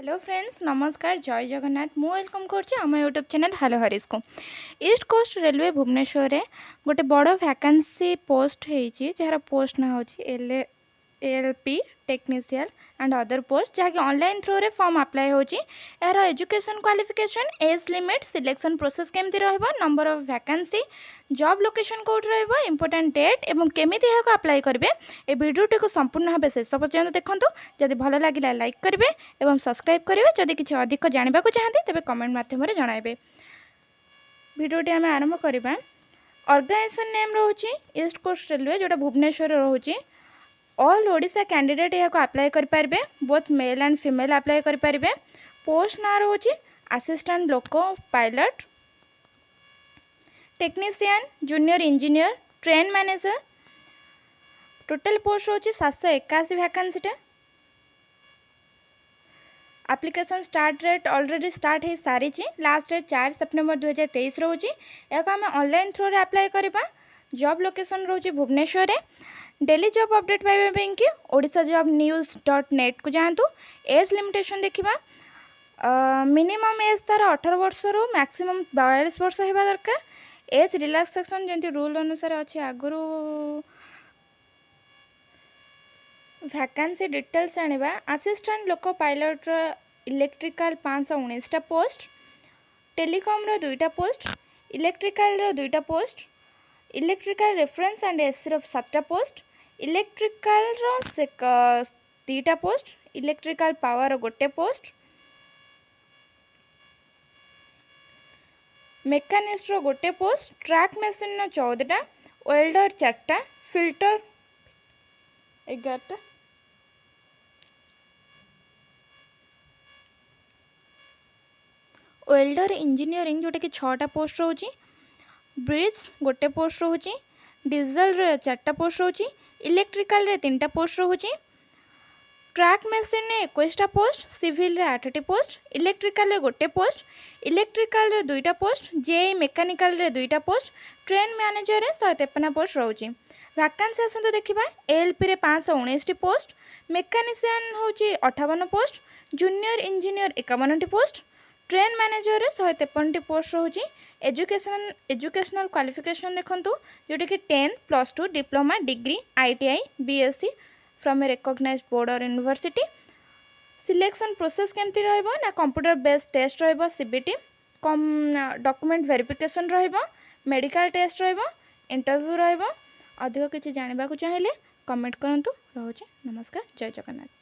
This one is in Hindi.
हेलो फ्रेंड्स नमस्कार जय जगन्नाथ मु वेलकम करम यूट्यूब चैनल हेलो हरीश को ईस्ट कोस्ट रेलवे भुवनेश्वर रे गोटे बड़ वैकेंसी पोस्ट होती जार पोस्ट ना हो LP technician and other post जहाँकि ऑनलाइन थ्रू रे फॉर्म अप्लाई होची यार education qualification age limit selection process केमती रहबो number of vacancy job location code रहबो इंपोर्टेंट डेट एवं केमिति एहाको अप्लाई करबे ए वीडियोटी को संपूर्ण भाव शेष पर्यंत देखंतु जदि भल लागिला लाइक करेंगे एवं सब्सक्राइब करेंगे जदि किसी अधिक जानवा चाहते तेज कमेंट मध्यम जणाइबे। वीडियोटी आम आरंभ करवा ऑर्गेनाइजेशन नेम रोची ईस्ट कोस्ट रेलवे जोटा भुवनेश्वर रोची ऑल ओडिशा कैंडिडेट यहाँ अप्लाई करेंगे both male and female apply करेंगे। पोस्ट ना रोची assistant loco pilot technician junior engineer train manager total post रोची 781 वैकेंसीटा application start date already start हो सारी लास्ट डेट 4 सेप्टेम्बर 2023 रोची या आम ऑनलाइन थ्रू अप्लाई करवा। जॉब लोकेशन रोची भुवनेश्वर डेली जॉब अपडेट पाइबा कि ओडिशा जॉब न्यूज़ .net को जातु। एज लिमिटेशन देखा मिनिमम एज तार 18 वर्ष रु मैक्सिमम 42 वर्ष होगा दरकार। एज रिलैक्सेशन जमी रूल अनुसार अच्छे आगु वैकेंसी डिटेल्स जाना assistant loco pilot electrical 519 post telecom रो 2टा पोस्ट इलेक्ट्रिकल रो 2टा post electrical reference and SC रो 7टा पोस्ट इलेक्ट्रिकल रो 2टा पोस्ट इलेक्ट्रिकल पावर रो 1 पोस्ट मेकानिस्ट रो 1 पोस्ट ट्रैक मशीन रो 14टा वेल्डर 4टा फिल्टर 11टा वेल्डर इंजीनियरिंग जोटा कि 6टा पोस्ट रोची ब्रिज 1 पोस्ट रोची डीजल रे 4टा पोस्ट रोची इलेक्ट्रिकल रे 3टा पोस्ट रोची ट्रैक मशीन रे 21टा पोस्ट सिविल रे 8टी पोस्ट इलेक्ट्रिकल रे 1 पोस्ट इलेक्ट्रिकल रे 2टा पोस्ट जेई मेकानिकल रे 2टा पोस्ट ट्रेन मैनेजर रे 153 पोस्ट रोची। वैकेंसी आसतु देखा एलपी रे 519 पोस्ट मेकानिशियन होची 58 post junior engineer 51 post train manager रे 153 पोस्ट रोची। एजुकेशनल क्वालिफिकेशन देखंतु जोटा कि 10 +2 diploma degree ITI BSc from a recognized board और यूनिवर्सिटी। सिलेक्शन प्रोसेस केमती रहइबो ना कंप्यूटर बेस्ड टेस्ट रहइबो CBT कम डॉक्यूमेंट वेरिफिकेशन रहइबो मेडिकल टेस्ट रहइबो इंटरव्यू रहइबो। अधिक किसी जानवा चाहिए कमेंट करंतु। रहुछि नमस्कार जय जगन्नाथ।